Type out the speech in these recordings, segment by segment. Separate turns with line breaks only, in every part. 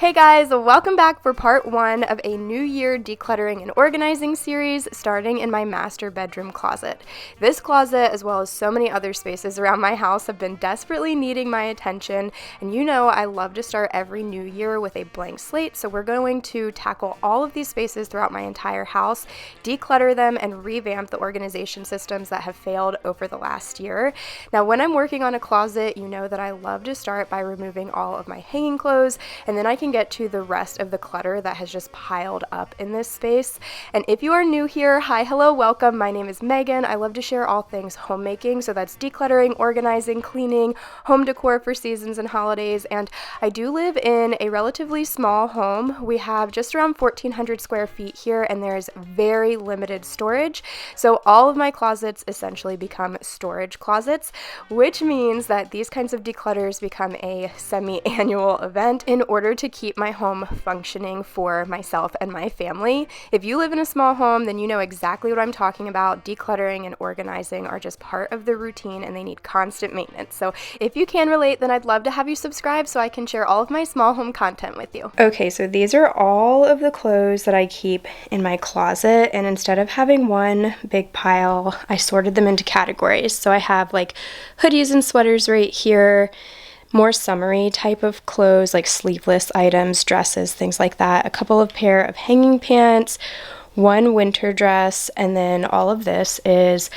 Hey guys, welcome back for part 1 of a New Year decluttering and organizing series starting in my master bedroom closet. This closet, as well as so many other spaces around my house, have been desperately needing my attention, and you know I love to start every new year with a blank slate, so we're going to tackle all of these spaces throughout my entire house, declutter them, and revamp the organization systems that have failed over the last year. Now, when I'm working on a closet, you know that I love to start by removing all of my hanging clothes, and then I can get to the rest of the clutter that has just piled up in this space. And if you are new here, hi, hello, welcome. My name is Megan. I love to share all things homemaking, so that's decluttering, organizing, cleaning, home decor for seasons and holidays. And I do live in a relatively small home. We have just around 1,400 square feet here, and there's very limited storage. So all of my closets essentially become storage closets, which means that these kinds of declutters become a semi-annual event in order to keep my home functioning for myself and my family. If you live in a small home, then you know exactly what I'm talking about. Decluttering and organizing are just part of the routine and they need constant maintenance. So if you can relate, then I'd love to have you subscribe so I can share all of my small home content with you. Okay, so these are all of the clothes that I keep in my closet, and instead of having one big pile, I sorted them into categories. So I have like hoodies and sweaters right here, more summery type of clothes like sleeveless items, dresses, things like that, a couple of pair of hanging pants, one winter dress, and then all of this is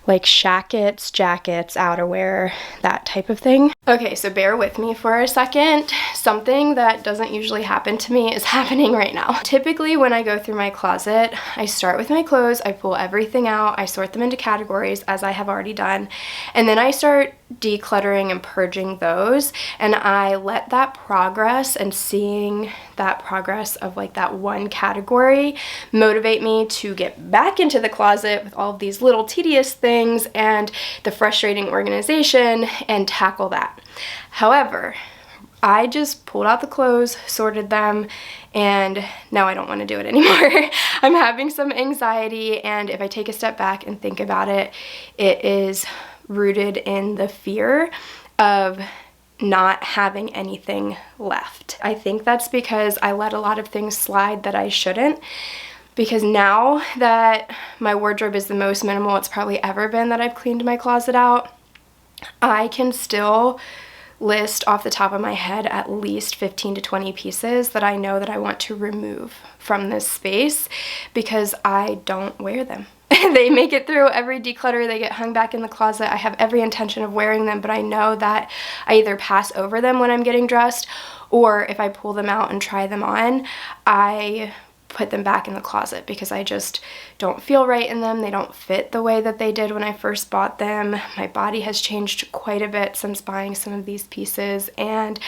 like shackets, jackets, outerwear, that type of thing. Okay, so bear with me for a second. Something that doesn't usually happen to me is happening right now. Typically when I go through my closet, I start with my clothes, I pull everything out, I sort them into categories as I have already done, and then I start decluttering and purging those, and I let that progress and seeing that progress of like that one category motivate me to get back into the closet with all of these little tedious things and the frustrating organization and tackle that. However, I just pulled out the clothes, sorted them, and now I don't want to do it anymore. I'm having some anxiety, and if I take a step back and think about it, it is rooted in the fear of not having anything left. I think that's because I let a lot of things slide that I shouldn't, because now that my wardrobe is the most minimal it's probably ever been that I've cleaned my closet out, I can still list off the top of my head at least 15 to 20 pieces that I know that I want to remove from this space because I don't wear them. They make it through every declutter, they get hung back in the closet. I have every intention of wearing them, but I know that I either pass over them when I'm getting dressed, or if I pull them out and try them on, I put them back in the closet because I just don't feel right in them. They don't fit the way that they did when I first bought them. My body has changed quite a bit since buying some of these pieces, and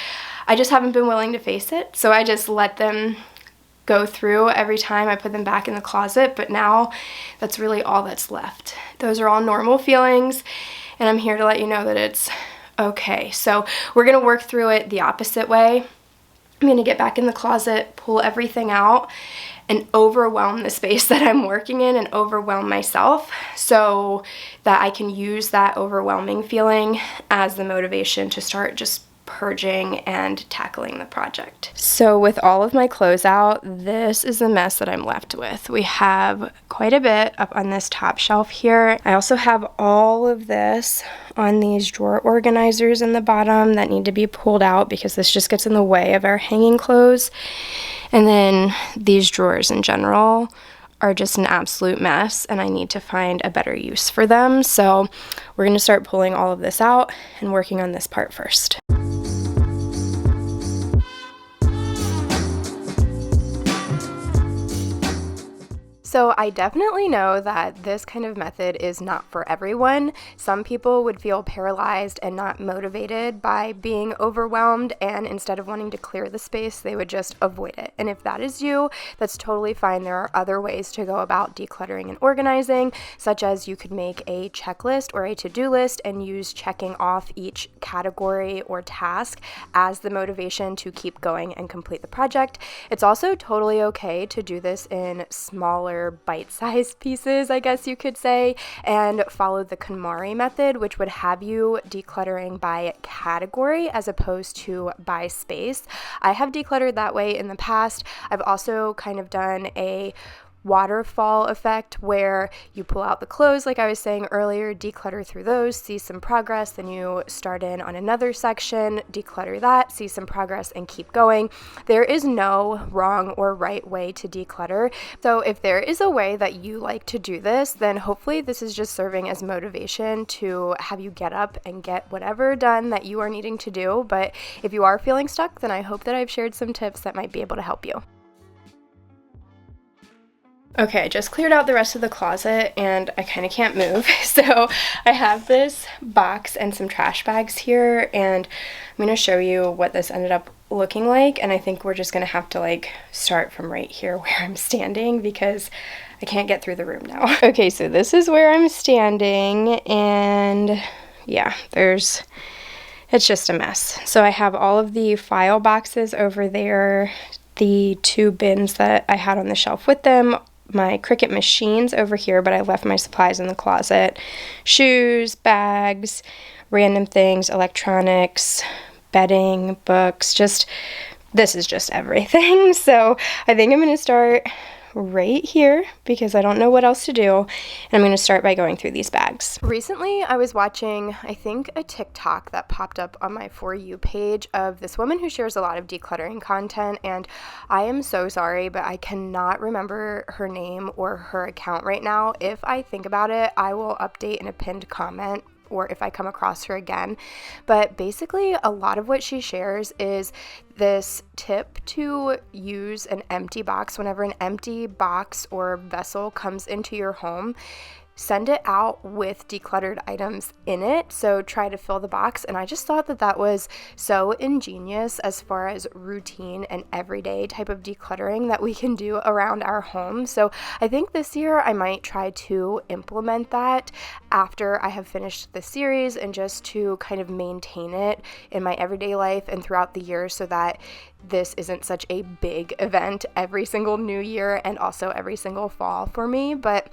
I just haven't been willing to face it. So I just let them go through every time I put them back in the closet, but now that's really all that's left. Those are all normal feelings, and I'm here to let you know that it's okay. So we're gonna work through it the opposite way. I'm gonna get back in the closet, pull everything out, and overwhelm the space that I'm working in and overwhelm myself so that I can use that overwhelming feeling as the motivation to start just purging and tackling the project. So with all of my clothes out, this is the mess that I'm left with. We have quite a bit up on this top shelf here. I also have all of this on these drawer organizers in the bottom that need to be pulled out because this just gets in the way of our hanging clothes. And then these drawers in general are just an absolute mess, and I need to find a better use for them. So we're going to start pulling all of this out and working on this part first. So I definitely know that this kind of method is not for everyone. Some people would feel paralyzed and not motivated by being overwhelmed, and instead of wanting to clear the space, they would just avoid it. And if that is you, that's totally fine. There are other ways to go about decluttering and organizing, such as you could make a checklist or a to-do list and use checking off each category or task as the motivation to keep going and complete the project. It's also totally okay to do this in smaller smaller bite-sized pieces, I guess you could say, and followed the KonMari method, which would have you decluttering by category as opposed to by space. I have decluttered that way in the past. I've also kind of done a waterfall effect where you pull out the clothes, like I was saying earlier, declutter through those, see some progress, then you start in on another section, declutter that, see some progress, and keep going. There is no wrong or right way to declutter. So if there is a way that you like to do this, then hopefully this is just serving as motivation to have you get up and get whatever done that you are needing to do. But if you are feeling stuck, then I hope that I've shared some tips that might be able to help you. Okay, I just cleared out the rest of the closet and I kind of can't move. So I have this box and some trash bags here, and I'm going to show you what this ended up looking like. And I think we're just going to have to start from right here where I'm standing because I can't get through the room now. Okay, so this is where I'm standing, and yeah, it's just a mess. So I have all of the file boxes over there, the 2 bins that I had on the shelf with them, my Cricut machines over here, but I left my supplies in the closet, shoes, bags, random things, electronics, bedding, books, this is just everything. So I think I'm going to start right here because I don't know what else to do, and I'm going to start by going through these bags. Recently I was watching, I think, a TikTok that popped up on my For You page of this woman who shares a lot of decluttering content, and I am so sorry, but I cannot remember her name or her account right now. If I think about it, I will update in a pinned comment, or if I come across her again. But basically, a lot of what she shares is this tip to use an empty box. Whenever an empty box or vessel comes into your home, send it out with decluttered items in it. So try to fill the box. And I just thought that that was so ingenious as far as routine and everyday type of decluttering that we can do around our home. So I think this year I might try to implement that after I have finished the series, and just to kind of maintain it in my everyday life and throughout the year, so that this isn't such a big event every single new year and also every single fall for me. But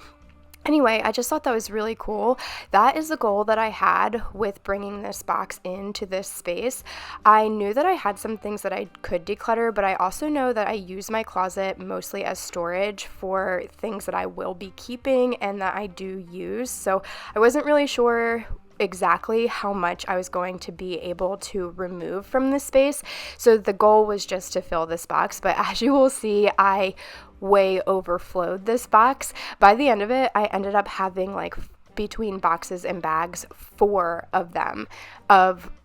anyway, I just thought that was really cool. That is the goal that I had with bringing this box into this space. I knew that I had some things that I could declutter, but I also know that I use my closet mostly as storage for things that I will be keeping and that I do use. So I wasn't really sure exactly how much I was going to be able to remove from this space. So the goal was just to fill this box, but as you will see, I way overflowed this box. By the end of it, I ended up having between boxes and bags 4 of them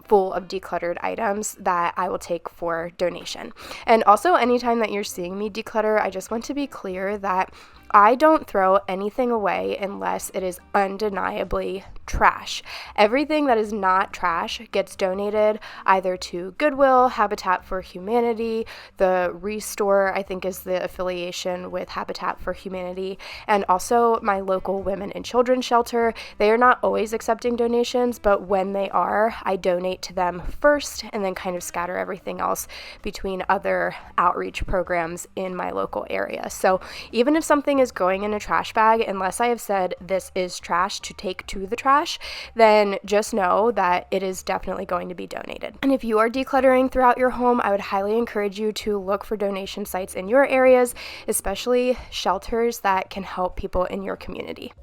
full of decluttered items that I will take for donation. And also, anytime that you're seeing me declutter, I just want to be clear that I don't throw anything away unless it is undeniably trash. Everything that is not trash gets donated either to Goodwill, Habitat for Humanity, the Restore, I think, is the affiliation with Habitat for Humanity, and also my local women and children shelter. They are not always accepting donations, but when they are, I donate to them first and then kind of scatter everything else between other outreach programs in my local area. So even if something is going in a trash bag, unless I have said this is trash to take to the trash, then just know that it is definitely going to be donated. And if you are decluttering throughout your home, I would highly encourage you to look for donation sites in your areas, especially shelters that can help people in your community.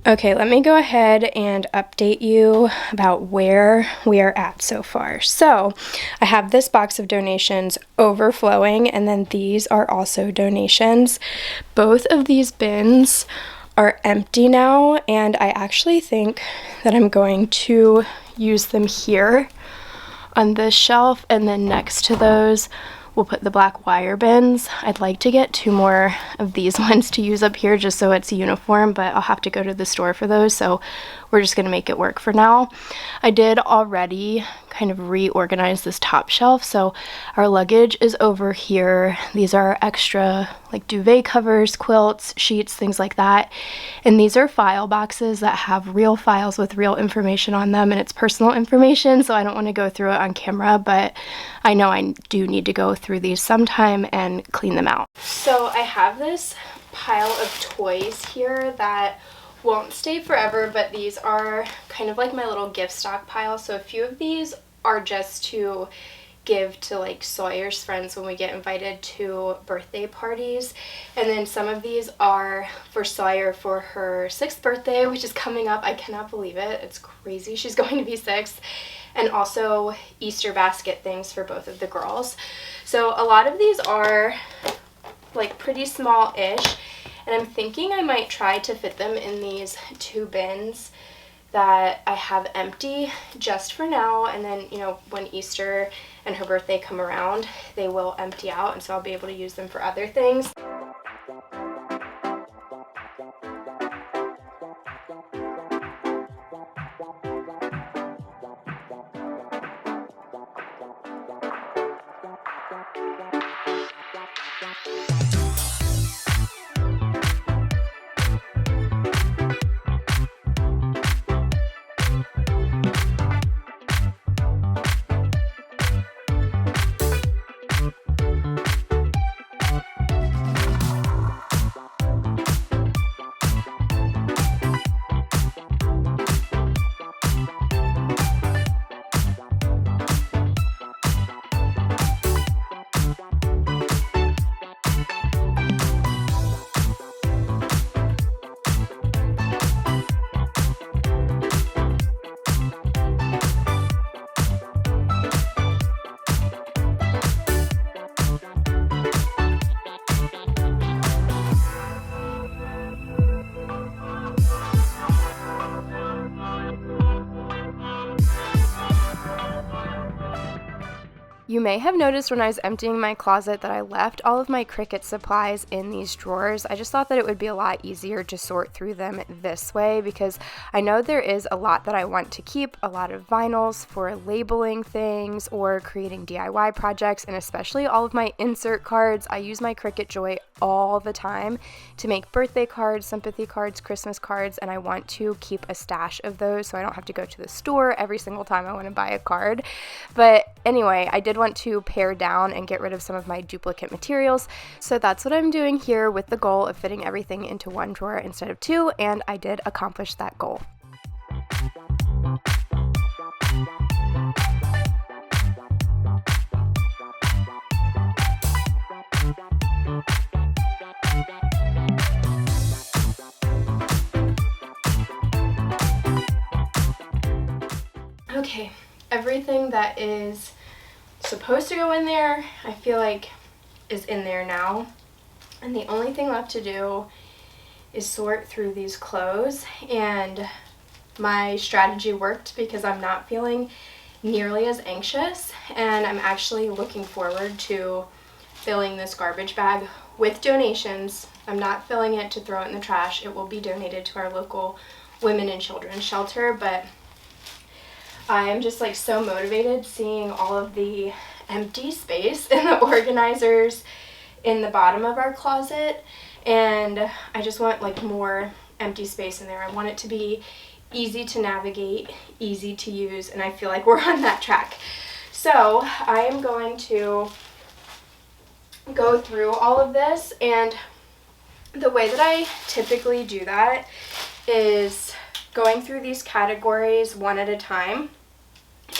Okay, let me go ahead and update you about where we are at so far. So I have this box of donations overflowing, and then these are also donations. Both of these bins are empty now, and I actually think that I'm going to use them here on this shelf, and then next to those we'll put the black wire bins. I'd like to get 2 more of these ones to use up here just so it's uniform, but I'll have to go to the store for those, so we're just gonna make it work for now. I did already kind of reorganize this top shelf, so our luggage is over here. These are extra like duvet covers, quilts, sheets, things like that. And these are file boxes that have real files with real information on them, and it's personal information, so I don't want to go through it on camera, but I know I do need to go through these sometime and clean them out. So I have this pile of toys here that won't stay forever, but these are kind of like my little gift stockpile. So a few of these are just to give to like Sawyer's friends when we get invited to birthday parties, and then some of these are for Sawyer for her 6th birthday, which is coming up. I cannot believe it. It's crazy. She's going to be 6. And also Easter basket things for both of the girls. So a lot of these are like pretty small-ish, and I'm thinking I might try to fit them in these 2 bins that I have empty just for now, and then, you know, when Easter and her birthday come around, they will empty out, and so I'll be able to use them for other things. You may have noticed when I was emptying my closet that I left all of my Cricut supplies in these drawers. I just thought that it would be a lot easier to sort through them this way, because I know there is a lot that I want to keep, a lot of vinyls for labeling things or creating DIY projects, and especially all of my insert cards. I use my Cricut Joy all the time to make birthday cards, sympathy cards, Christmas cards, and I want to keep a stash of those so I don't have to go to the store every single time I want to buy a card. But anyway, I did want to pare down and get rid of some of my duplicate materials, so that's what I'm doing here with the goal of fitting everything into 1 drawer instead of 2, and I did accomplish that goal. Okay, everything that is supposed to go in there, I feel like, is in there now. And the only thing left to do is sort through these clothes. And my strategy worked because I'm not feeling nearly as anxious. And I'm actually looking forward to filling this garbage bag with donations. I'm not filling it to throw it in the trash. It will be donated to our local women and children's shelter, but I am just like so motivated seeing all of the empty space in the organizers in the bottom of our closet, and I just want like more empty space in there. I want it to be easy to navigate, easy to use, and I feel like we're on that track. So I am going to go through all of this, and the way that I typically do that is going through these categories one at a time,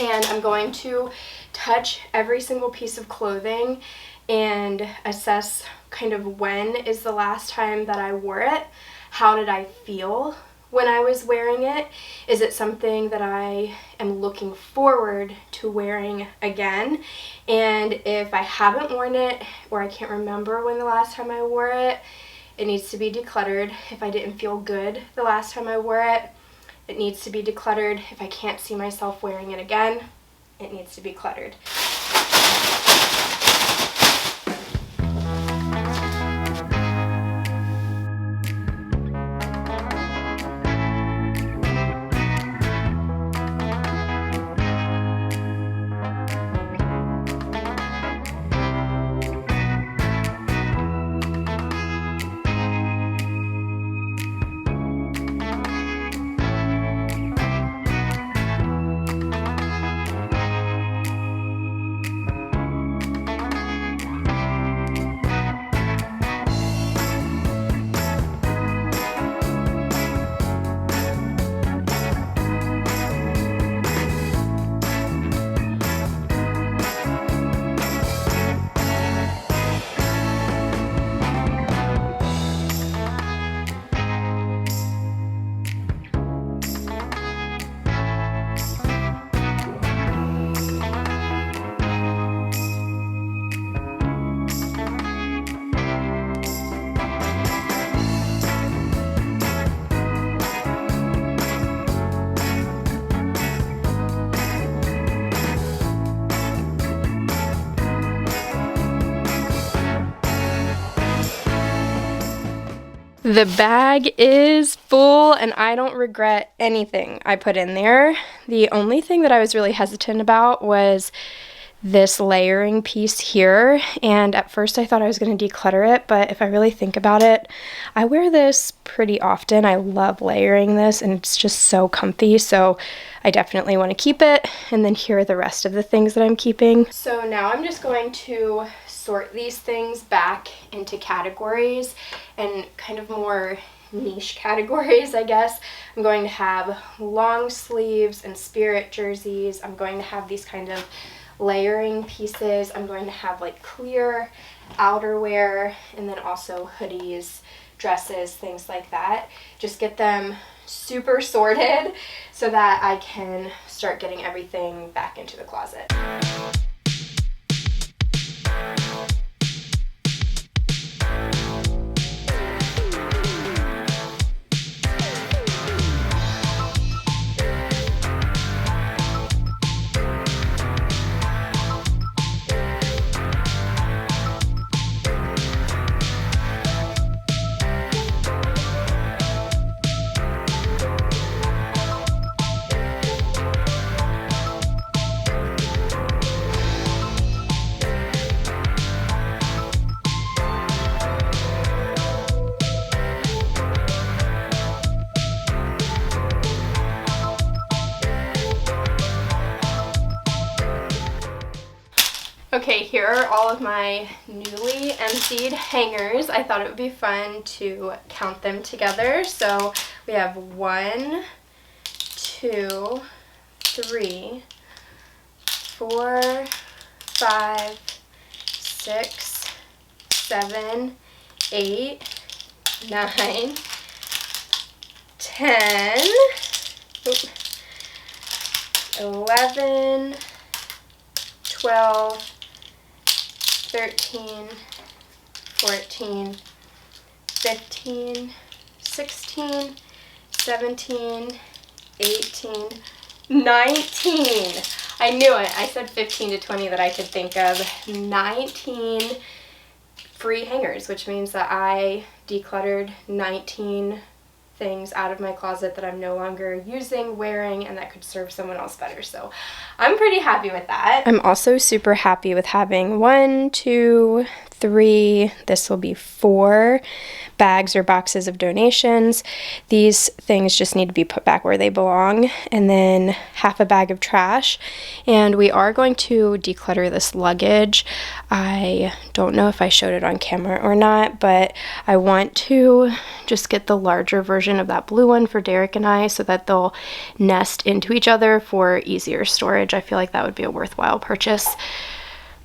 and I'm going to touch every single piece of clothing and assess kind of when is the last time that I wore it, how did I feel when I was wearing it, is it something that I am looking forward to wearing again, and if I haven't worn it or I can't remember when the last time I wore it, it needs to be decluttered. If I didn't feel good the last time I wore it, it needs to be decluttered. If I can't see myself wearing it again, it needs to be cluttered. The bag is full and I don't regret anything I put in there. The only thing that I was really hesitant about was this layering piece here, and at first I thought I was going to declutter it, but if I really think about it, I wear this pretty often. I love layering this and it's just so comfy, so I definitely want to keep it. And then here are the rest of the things that I'm keeping. So now I'm just going to sort these things back into categories and kind of more niche categories, I guess. I'm going to have long sleeves and spirit jerseys. I'm going to have these kind of layering pieces. I'm going to have like clear outerwear, and then also hoodies, dresses, things like that. Just get them super sorted so that I can start getting everything back into the closet. Okay, here are all of my newly emptied hangers. I thought it would be fun to count them together. So we have 1, 2, 3, 4, 5, 6, 7, 8, 9, 10, 11, 12, 13, 14, 15, 16, 17, 18, 19. I knew it. I said 15 to 20 that I could think of. 19 free hangers, which means that I decluttered 19 things out of my closet that I'm no longer using, wearing, and that could serve someone else better. So I'm pretty happy with that. I'm also super happy with having 1, 2, 3, this will be 4 bags or boxes of donations. These things just need to be put back where they belong, and then half a bag of trash. And we are going to declutter this luggage. I don't know if I showed it on camera or not, but I want to just get the larger version of that blue one for Derek and I so that they'll nest into each other for easier storage. I feel like that would be a worthwhile purchase.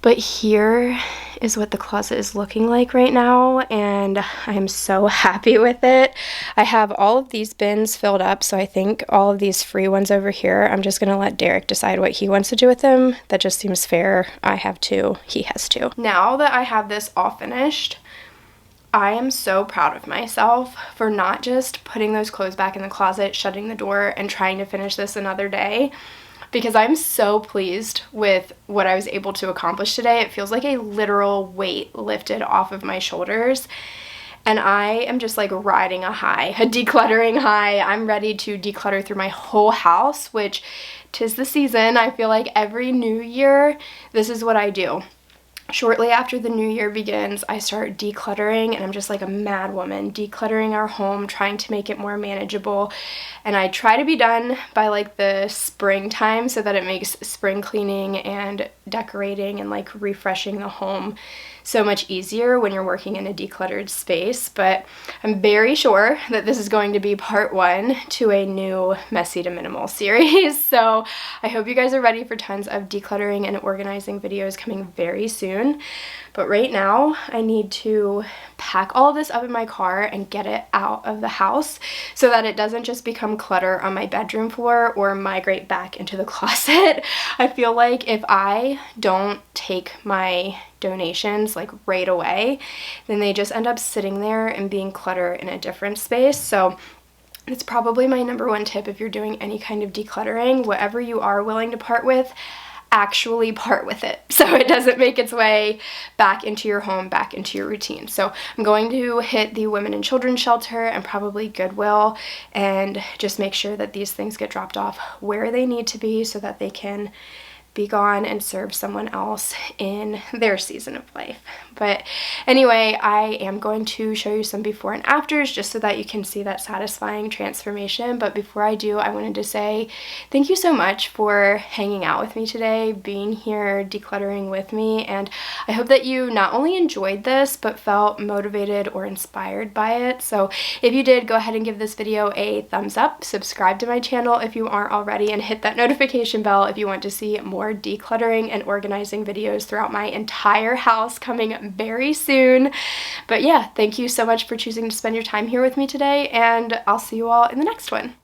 But here is what the closet is looking like right now, and I'm so happy with it. I have all of these bins filled up, so I think all of these free ones over here, I'm just gonna let Derek decide what he wants to do with them. That just seems fair. I have 2, he has 2. Now that I have this all finished, I am so proud of myself for not just putting those clothes back in the closet, shutting the door, and trying to finish this another day, because I'm so pleased with what I was able to accomplish today. It feels like a literal weight lifted off of my shoulders, and I am just like riding a high, a decluttering high. I'm ready to declutter through my whole house, which 'tis the season. I feel like every new year, this is what I do. Shortly after the new year begins, I start decluttering, and I'm just like a mad woman, decluttering our home, trying to make it more manageable. And I try to be done by like the springtime so that it makes spring cleaning and decorating and like refreshing the home so much easier when you're working in a decluttered space. But I'm very sure that this is going to be part 1 to a new Messy to Minimal series. So I hope you guys are ready for tons of decluttering and organizing videos coming very soon. But right now, I need to pack all of this up in my car and get it out of the house so that it doesn't just become clutter on my bedroom floor or migrate back into the closet. I feel like if I don't take my donations like right away, then they just end up sitting there and being clutter in a different space. So it's probably my number 1 tip if you're doing any kind of decluttering. Whatever you are willing to part with, actually part with it so it doesn't make its way back into your home, back into your routine. So I'm going to hit the women and children's shelter and probably Goodwill and just make sure that these things get dropped off where they need to be so that they can be gone and serve someone else in their season of life. But anyway, I am going to show you some before and afters just so that you can see that satisfying transformation. But before I do, I wanted to say thank you so much for hanging out with me today, being here, decluttering with me, and I hope that you not only enjoyed this, but felt motivated or inspired by it. So if you did, go ahead and give this video a thumbs up, subscribe to my channel if you aren't already, and hit that notification bell if you want to see more decluttering and organizing videos throughout my entire house coming very soon. But yeah, thank you so much for choosing to spend your time here with me today, and I'll see you all in the next one.